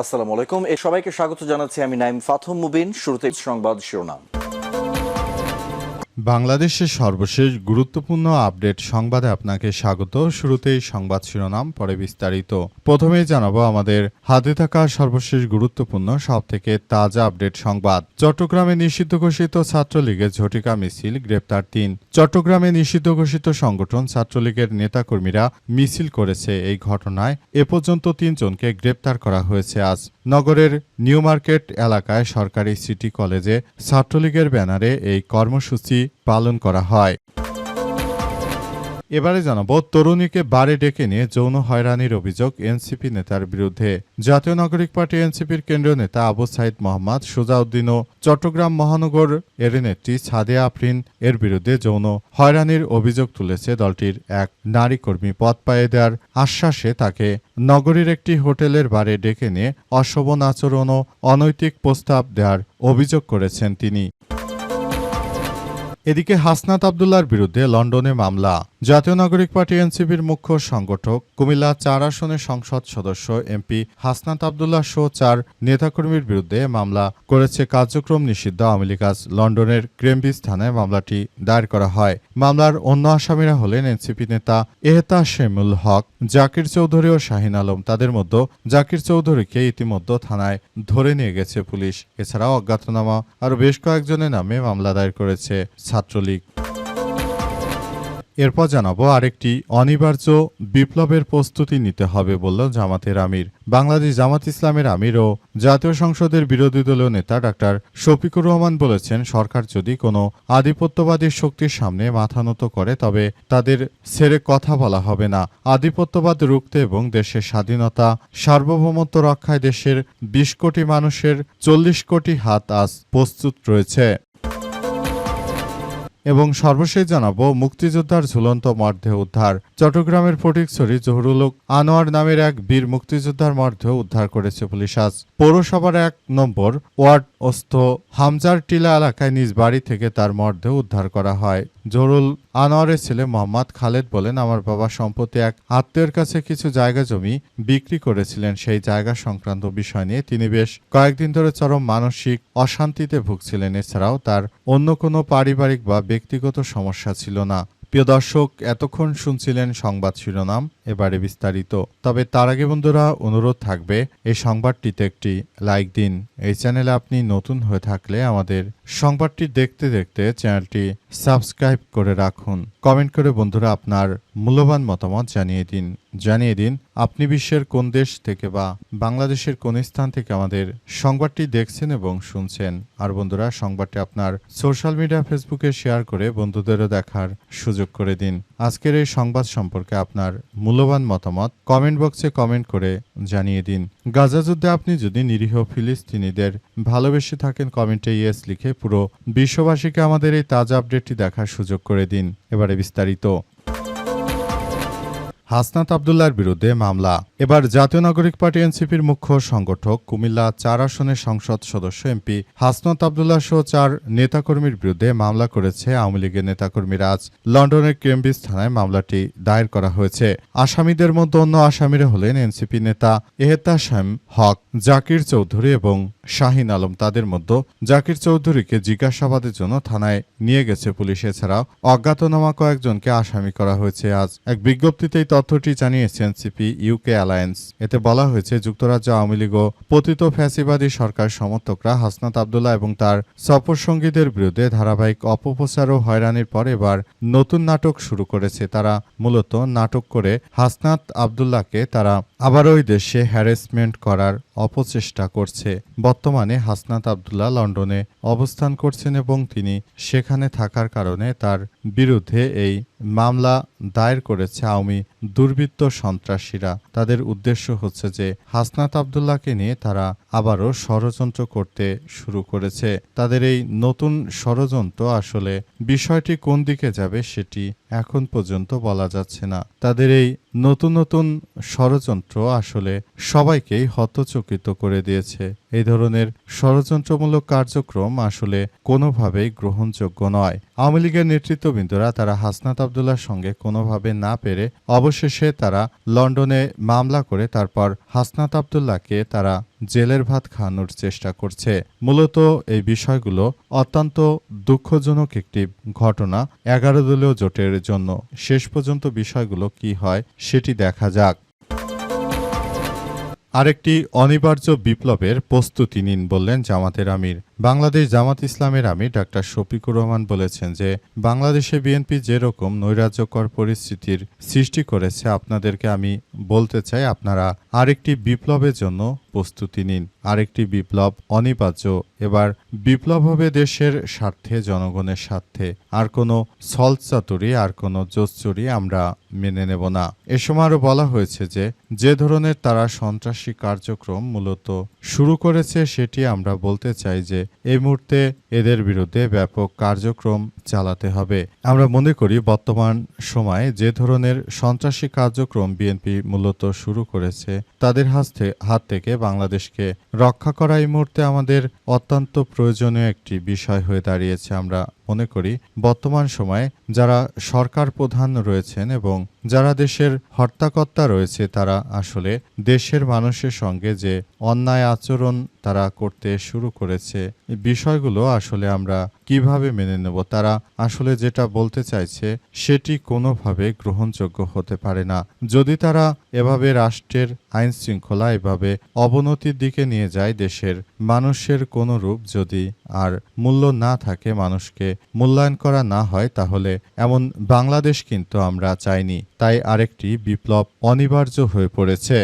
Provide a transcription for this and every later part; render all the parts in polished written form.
আসসালামু আলাইকুম। সবাইকে স্বাগত জানাচ্ছি আমি নাইম ফাথম মুবিন। শুরুতে সংবাদ শিরোনাম। বাংলাদেশের সর্বশেষ গুরুত্বপূর্ণ আপডেট সংবাদে আপনাকে স্বাগত। শুরুতেই সংবাদ শিরোনাম, পরে বিস্তারিত। প্রথমেই জানাবো আমাদের হাতে থাকা সর্বশেষ গুরুত্বপূর্ণ সবথেকে তাজা আপডেট সংবাদ। চট্টগ্রামে নিষিদ্ধ ঘোষিত ছাত্রলীগের ঝটিকা মিছিল, গ্রেপ্তার ৩। চট্টগ্রামে নিষিদ্ধ ঘোষিত সংগঠন ছাত্রলীগের নেতাকর্মীরা মিছিল করেছে। এই ঘটনায় এ পর্যন্ত ৩ জনকে গ্রেপ্তার করা হয়েছে। আজ নগরের নিউ মার্কেট এলাকায় সরকারি সিটি কলেজে ছাত্রলীগের ব্যানারে এই কর্মসূচি পালন করা হয়। এবারে জানাবো, তরুণীকে বারে ডেকে নিয়ে যৌন হয়রানির অভিযোগ এনসিপি নেতার বিরুদ্ধে। জাতীয় নাগরিক পার্টি এনসিপির কেন্দ্রীয় নেতা আবু সাইদ মোহাম্মদ সোজাউদ্দিন ও চট্টগ্রাম মহানগর এর নেত্রী সাদিয়া আফরিন এর বিরুদ্ধে যৌন হয়রানির অভিযোগ তুলেছে দলটির এক নারী কর্মী। পদ পাইয়ে দেওয়ার আশ্বাসে তাকে নগরীর একটি হোটেলের বারে ডেকে নিয়ে অশোভন আচরণ ও অনৈতিক প্রস্তাব দেওয়ার অভিযোগ করেছেন তিনি। এদিকে হাসনাত আবদুল্লার বিরুদ্ধে লন্ডনে মামলা। জাতীয় নাগরিক পার্টি এনসিপির মুখ্য সংগঠক, কুমিল্লা ৪ আসনের সংসদ সদস্য এমপি হাসনাত আবদুল্লাহ সহ ৪ নেতাকর্মীর বিরুদ্ধে মামলা করেছে কার্যক্রম নিষিদ্ধ আওয়ামী লীগ। আজ লন্ডনের ক্রেমব্রিজ থানায় মামলাটি দায়ের করা হয়। মামলার অন্য আসামিরা হলেন এনসিপি নেতা এহতাশেমুল হক, জাকির চৌধুরী ও শাহিন আলম। তাদের মধ্যে জাকির চৌধুরীকে ইতিমধ্যে থানায় ধরে নিয়ে গেছে পুলিশ। এছাড়াও অজ্ঞাতনামা আরও বেশ কয়েকজনের নামে মামলা দায়ের করেছে ছাত্রলীগ। এরপর জানাবো, আরেকটি অনিবার্য বিপ্লবের প্রস্তুতি নিতে হবে বলল জামাতের আমির। বাংলাদেশ জামাত ইসলামের আমির ও জাতীয় সংসদের বিরোধী দলীয় নেতা ডাক্তার শফিকুর রহমান বলেছেন, সরকার যদি কোনো আধিপত্যবাদী শক্তির সামনে মাথা নত করে তবে তাদের ছেড়ে কথা বলা হবে না। আধিপত্যবাদ রুখতে এবং দেশের স্বাধীনতা সার্বভৌমত্ব রক্ষায় দেশের ২০ কোটি মানুষের ৪০ কোটি হাত আজ প্রস্তুত রয়েছে। এবং সর্বশেষ জানাবো, মুক্তিযোদ্ধার ঝুলন্ত মরদেহ উদ্ধার। চট্টগ্রামের ফটিকছড়ি জহুরুল আনোয়ার নামের এক বীর মুক্তিযোদ্ধার মরদেহ উদ্ধার করেছে পুলিশ। আজ পৌরসভার ১ নম্বর ওয়ার্ড অস্থ হামজার টিলা এলাকায় নিজ বাড়ি থেকে তার মরদেহ উদ্ধার করা হয়। জহুরুল আনোয়ারের ছেলে মোহাম্মদ খালেদ বলেন, আমার বাবা সম্প্রতি এক আত্মীয়ের কাছে কিছু জায়গা জমি বিক্রি করেছিলেন। সেই জায়গা সংক্রান্ত বিষয় নিয়ে তিনি বেশ কয়েকদিন ধরে চরম মানসিক অশান্তিতে ভুগছিলেন। এছাড়াও তার অন্য কোনো পারিবারিক বা ব্যক্তিগত সমস্যা ছিল না। প্রিয় দর্শক, এতক্ষণ শুনছিলেন সংবাদ শিরোনাম, এবারে বিস্তারিত। তবে তার আগে বন্ধুরা, অনুরোধ থাকবে এই সংবাদটিতে একটি লাইক দিন। এই চ্যানেলে আপনি নতুন হয়ে থাকলে আমাদের সংবাদটি দেখতে দেখতে চ্যানেলটি সাবস্ক্রাইব করে রাখুন। কমেন্ট করে বন্ধুরা আপনার মূল্যবান মতামত জানিয়ে দিন আপনি বিশ্বের কোন দেশ থেকে বা বাংলাদেশের কোন স্থান থেকে আমাদের সংবাদটি দেখছেন এবং শুনছেন। আর বন্ধুরা, সংবাদটি আপনার সোশ্যাল মিডিয়া ফেসবুকে শেয়ার করে বন্ধুদেরও দেখার সুযোগ করে দিন। আজকের এই সংবাদ সম্পর্কে আপনার মূল্যবান মতামত কমেন্ট বক্সে কমেন্ট করে জানিয়ে দিন। গাজা যুদ্ধে আপনি যদি নিরীহ ফিলিস্তিনিদের ভালোবেসে থাকেন, কমেন্টে ইয়েস লিখে পুরো বিশ্ববাসীকে আমাদের এই তাজা আপডেটটি দেখার সুযোগ করে দিন। এবারে বিস্তারিত। হাসনাত আবদুল্লার বিরুদ্ধে মামলা। এবার জাতীয় নাগরিক পার্টি এনসিপির মুখ্য সংগঠক, কুমিল্লা ৪ আসনের সংসদ সদস্য এমপি হাসনাত আবদুল্লাহ সহ ৪ নেতাকর্মীর বিরুদ্ধে মামলা করেছে আওয়ামী লীগের নেতাকর্মীরা। আজ লন্ডনের ক্রেমব্রিজ থানায় মামলাটি দায়ের করা হয়েছে। আসামিদের মধ্যে অন্য আসামিরা হলেন এনসিপি নেতা এহতাশেম হক, জাকির চৌধুরী এবং শাহিন আলম। তাদের মধ্যে জাকির চৌধুরীকে জিজ্ঞাসাবাদের জন্য থানায় নিয়ে গেছে পুলিশ। এছাড়াও অজ্ঞাতনামা কয়েকজনকে আসামি করা হয়েছে। আজ এক বিজ্ঞপ্তিতে তথ্যটি জানিয়েছে এনসিপি ইউকে অ্যালায়েন্স। এতে বলা হয়েছে, যুক্তরাজ্য আওয়ামী লীগ ও পতিত ফ্যাসিবাদী সরকার সমর্থকরা হাসনাত আবদুল্লাহ এবং তার সফরসঙ্গীদের বিরুদ্ধে ধারাবাহিক অপপ্রচার ও হয়রানির পর এবার নতুন নাটক শুরু করেছে। তারা মূলত নাটক করে হাসনাত আবদুল্লাহকে তারা আবার ওই দেশে হ্যারাসমেন্ট করার অপচেষ্টা করছে। বর্তমানে হাসনাত আবদুল্লাহ লন্ডনে অবস্থান করছেন এবং তিনি সেখানে থাকার কারণে তার বিরুদ্ধে এই মামলা দায়ের করেছে আওয়ামী দুর্বৃত্ত সন্ত্রাসীরা। তাদের উদ্দেশ্য হচ্ছে যে হাসনাত আবদুল্লাহকে নিয়ে তারা আবারও ষড়যন্ত্র করতে শুরু করেছে। তাদের এই নতুন ষড়যন্ত্র আসলে বিষয়টি কোন দিকে যাবে সেটি এখন পর্যন্ত বলা যাচ্ছে না। তাদের এই নতুন নতুন ষড়যন্ত্র আসলে সবাইকেই হতচকিত করে দিয়েছে এই ধরনের ষড়যন্ত্রমূলক কার্যক্রম আসলে কোনোভাবেই গ্রহণযোগ্য নয়। আওয়ামী লীগের নেতৃত্ববৃন্দরা তারা হাসনাত আব্দুল্লাহর সঙ্গে কোনোভাবে না পেরে অবশেষে তারা লন্ডনে মামলা করে তারপর হাসনাত আব্দুল্লাহকে তারা জেলের ভাত খাওয়ানোর চেষ্টা করছে। মূলত এই বিষয়গুলো অত্যন্ত দুঃখজনক একটি ঘটনা 11 দলীয় জোটের জন্য। শেষ পর্যন্ত বিষয়গুলো কি হয় সেটি দেখা যাক। আরেকটি অনিবার্য বিপ্লবের প্রস্তুতি নিন বললেন জামাতের আমির। বাংলাদেশ জামাত ইসলামের আমির ডাক্তার শফিকুর রহমান বলেছেন যে বাংলাদেশে বিএনপি যেরকম নৈরাজ্যকর পরিস্থিতির সৃষ্টি করেছে, আপনাদেরকে আমি বলতে চাই আপনারা আরেকটি বিপ্লবের জন্য প্রস্তুতি নিন। আরেকটি বিপ্লব অনিবার্য। এবার বিপ্লব হবে দেশের স্বার্থে, জনগণের স্বার্থে। আর কোনো ছলচাতুরি, আর কোনো জোচ্চুরি আমরা মেনে নেব না। এ সময় আরও বলা হয়েছে যে ধরনের তারা সন্ত্রাসী কার্যক্রম মূলত শুরু করেছে, সেটি আমরা বলতে চাই যে এই মুহূর্তে এদের বিরুদ্ধে ব্যাপক কার্যক্রম চালাতে হবে। আমরা মনে করি বর্তমান সময়ে যে ধরনের সন্ত্রাসী কার্যক্রম বিএনপি মূলত শুরু করেছে, তাদের হাত থেকে বাংলাদেশকে রক্ষা করা এই মুহূর্তে আমাদের অত্যন্ত প্রয়োজনীয় একটি বিষয় হয়ে দাঁড়িয়েছে। আমরা মনে করি বর্তমান সময়ে যারা সরকার প্রধান রয়েছেন এবং যারা দেশের হর্তাকর্তা রয়েছে, তারা আসলে দেশের মানুষের সঙ্গে যে অন্যায় আচরণ তারা করতে শুরু করেছে, এই বিষয়গুলো আসলে আমরা কিভাবে মেনে নেব? তারা আসলে যেটা বলতে চাইছে সেটি কোনোভাবে গ্রহণযোগ্য হতে পারে না। যদি তারা এভাবে রাষ্ট্রের আইন শৃঙ্খলা এভাবে অবনতির দিকে নিয়ে যায়, দেশের মানুষের কোনো রূপ যদি আর মূল্য না থাকে, মানুষকে মূল্যায়ন করা না হয়, তাহলে এমন বাংলাদেশ কিন্তু আমরা চাইনি। তাই আরেকটি বিপ্লব অনিবার্য হয়ে পড়েছে।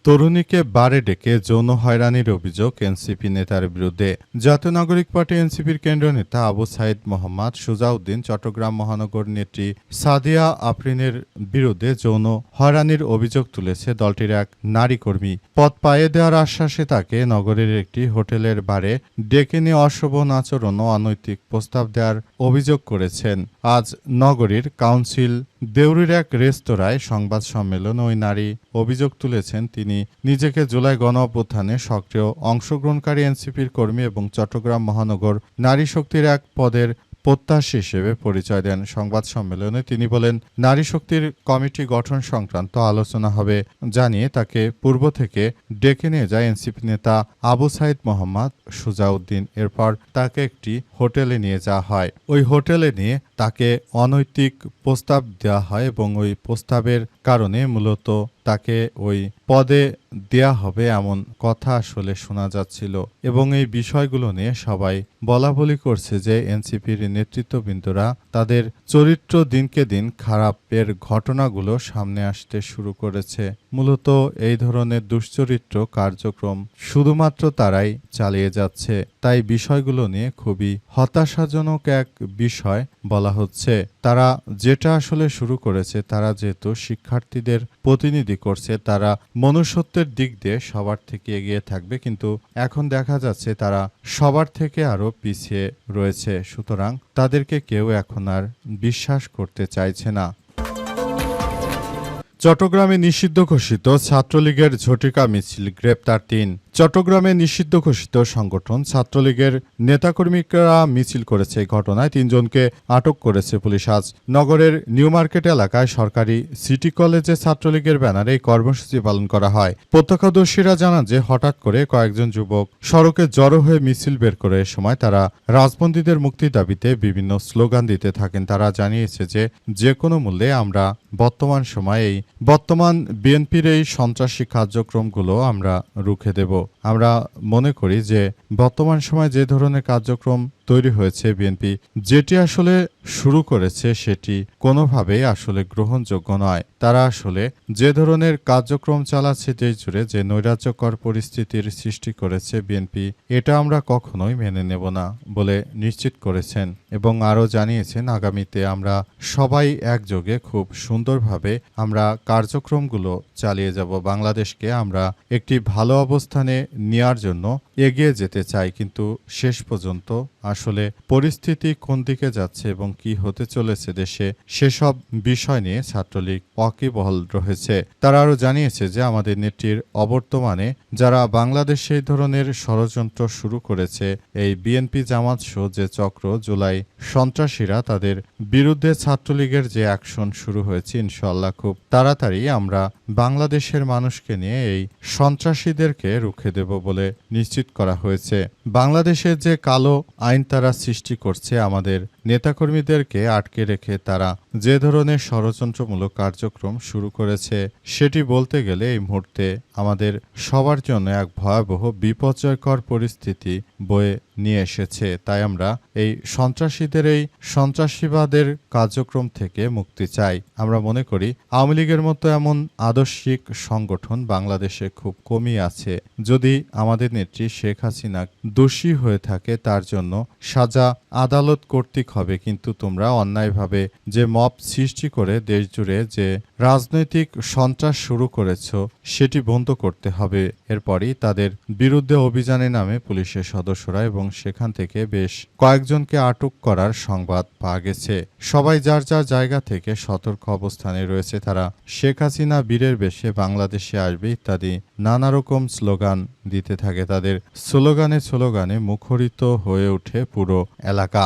তরুণীকে বারে ডেকে যৌন হয়রানির অভিযোগ এনসিপি নেতার বিরুদ্ধে। জাতীয় নাগরিক পার্টি এনসিপির কেন্দ্রীয় নেতা আবু সাইদ মোহাম্মদ সুজাউদ্দিন চট্টগ্রাম মহানগর নেত্রী সাদিয়া আফরিনের বিরুদ্ধে যৌন হয়রানির অভিযোগ তুলেছে দলটির এক নারী কর্মী। পদ পাইয়ে দেওয়ার আশ্বাসে তাকে নগরের একটি হোটেলের বারে ডেকে নিয়ে অশোভন আচরণ ও অনৈতিক প্রস্তাব দেওয়ার অভিযোগ করেছেন। আজ নগরীর কাউন্সিল দেউরির এক রেস্তোরাঁয় সংবাদ সম্মেলন ওই নারী অভিযোগ তুলেছেন তিনি নিজেকে জুলাই গণ অভ্যুত্থানে সক্রিয় অংশগ্রহণকারী এনসিপির কর্মী এবং চট্টগ্রাম মহানগর নারী শক্তির এক পদের প্রত্যাশী হিসেবে পরিচয় দেন। সংবাদ সম্মেলনে তিনি বলেন, নারী শক্তির কমিটি গঠন সংক্রান্ত আলোচনা হবে জানিয়ে তাকে পূর্ব থেকে ডেকে নিয়ে যায় এনসিপি নেতা আবু সাইদ মোহাম্মদ সুজাউদ্দিন। এরপর তাকে একটি হোটেলে নিয়ে যাওয়া হয়। ওই হোটেলে নিয়ে তাকে অনৈতিক প্রস্তাব দেওয়া হয় এবং ওই প্রস্তাবের কারণে মূলত তাকে ওই পদে দেয়া হবে এমন কথা আসলে শোনা যাচ্ছিল এবং এই বিষয়গুলো নিয়ে সবাই বলাবলি করছে যে এনসিপির নেতৃত্ববৃন্দরা তাদের চরিত্র দিনকে দিন খারাপের ঘটনাগুলো সামনে আসতে শুরু করেছে। মূলত এই ধরনের দুশ্চরিত্র কার্যক্রম শুধুমাত্র তারাই চালিয়ে যাচ্ছে। তাই বিষয়গুলো নিয়ে খুবই হতাশাজনক এক বিষয় বলা হচ্ছে। তারা যেটা আসলে শুরু করেছে, তারা যেহেতু শিক্ষার্থীদের প্রতিনিধি করছে, তারা মনুষ্যত্বের দিক দিয়ে সবার থেকে এগিয়ে থাকবে, কিন্তু এখন দেখা যাচ্ছে তারা সবার থেকে আরো পিছিয়ে রয়েছে। সুতরাং তাদেরকে কেউ এখন আর বিশ্বাস করতে চাইছে না। চট্টগ্রামে নিষিদ্ধ ঘোষিত ছাত্রলীগের ঝটিকা মিছিল, গ্রেপ্তার ৩। চট্টগ্রামে নিষিদ্ধ ঘোষিত সংগঠন ছাত্রলীগের নেতাকর্মীরা মিছিল করেছে। এই ঘটনায় ৩ জনকে আটক করেছে পুলিশ। আজ নগরের নিউ মার্কেট এলাকায় সরকারি সিটি কলেজে ছাত্রলীগের ব্যানারে এই কর্মসূচি পালন করা হয়। প্রত্যক্ষদর্শীরা জানান যে হঠাৎ করে কয়েকজন যুবক সড়কে জড়ো হয়ে মিছিল বের করে। এ সময় তারা রাজবন্দীদের মুক্তির দাবিতে বিভিন্ন স্লোগান দিতে থাকেন। তারা জানিয়েছে যে কোনো মূল্যে আমরা বর্তমান বিএনপির এই সন্ত্রাসী কার্যক্রমগুলো আমরা রুখে দেব। আমরা মনে করি যে বর্তমান সময়ে যে ধরনের কার্যক্রম তৈরি হয়েছে, বিএনপি যেটি আসলে শুরু করেছে সেটি কোনোভাবেই আসলে গ্রহণযোগ্য নয়। তারা আসলে যে ধরনের কার্যক্রম চালাচ্ছে দেশ জুড়ে, যে নৈরাজ্যকর পরিস্থিতির সৃষ্টি করেছে বিএনপি, এটা আমরা কখনোই মেনে নেব না বলে নিশ্চিত করেছেন এবং আরও জানিয়েছেন আগামীতে আমরা সবাই একযোগে খুব সুন্দরভাবে আমরা কার্যক্রমগুলো চালিয়ে যাব। বাংলাদেশকে আমরা একটি ভালো অবস্থানে নেওয়ার জন্য এগিয়ে যেতে চাই, কিন্তু শেষ পর্যন্ত আসলে পরিস্থিতি কোন দিকে যাচ্ছে এবং কি হতে চলেছে দেশে সেসব বিষয় নিয়ে ছাত্রলীগ ওয়াকিবহাল রয়েছে। তারা আরও জানিয়েছে যে আমাদের নেত্রীর অবর্তমানে যারা বাংলাদেশে এই ধরনের ষড়যন্ত্র শুরু করেছে, এই বিএনপি জামাত সহ যে চক্র, জুলাই সন্ত্রাসীরা, তাদের বিরুদ্ধে ছাত্রলীগের যে অ্যাকশন শুরু হয়েছে, ইনশাআল্লাহ খুব তাড়াতাড়ি আমরা বাংলাদেশের মানুষকে নিয়ে এই সন্ত্রাসীদেরকে রুখে দেব বলে নিশ্চিত করা হয়েছে। বাংলাদেশের যে কালো আইন তারা সৃষ্টি করছে, আমাদের নেতাকর্মীদেরকে আটকে রেখে তারা যে ধরনের ষড়যন্ত্রমূলক কার্যক্রম শুরু করেছে, সেটি বলতে গেলে এই মুহূর্তে আমাদের সবার জন্য এক ভয়াবহ বিপর্যয়কর পরিস্থিতি বয়ে নিয়ে এসেছে। তাই আমরা এই সন্ত্রাসীদের, এই সন্ত্রাসীবাদের কার্যক্রম থেকে মুক্তি চাই। আমরা মনে করি আওয়ামী লীগের মতো এমন আদর্শিক সংগঠন বাংলাদেশে খুব কমই আছে। যদি আমাদের নেত্রী শেখ হাসিনা দোষী হয়ে থাকে, তার জন্য সাজা আদালত কর্তৃক হবে, কিন্তু তোমরা অন্যায়ভাবে যে মব সৃষ্টি করে দেশ জুড়ে যে রাজনৈতিক সন্ত্রাস শুরু করেছ, সেটি বন্ধ করতে হবে। এরপরই তাদের বিরুদ্ধে অভিযানে নামে পুলিশের সদস্যরা এবং সেখান থেকে বেশ কয়েকজনকে আটক করার সংবাদ পাওয়া গেছে। সবাই যার যার জায়গা থেকে সতর্ক অবস্থানে রয়েছে। তারা শেখ হাসিনা বীরের বেশে বাংলাদেশে আসবে ইত্যাদি নানা রকম স্লোগান দিতে থাকে। তাদের স্লোগানে মুখরিত হয়ে ওঠে পুরো এলাকা।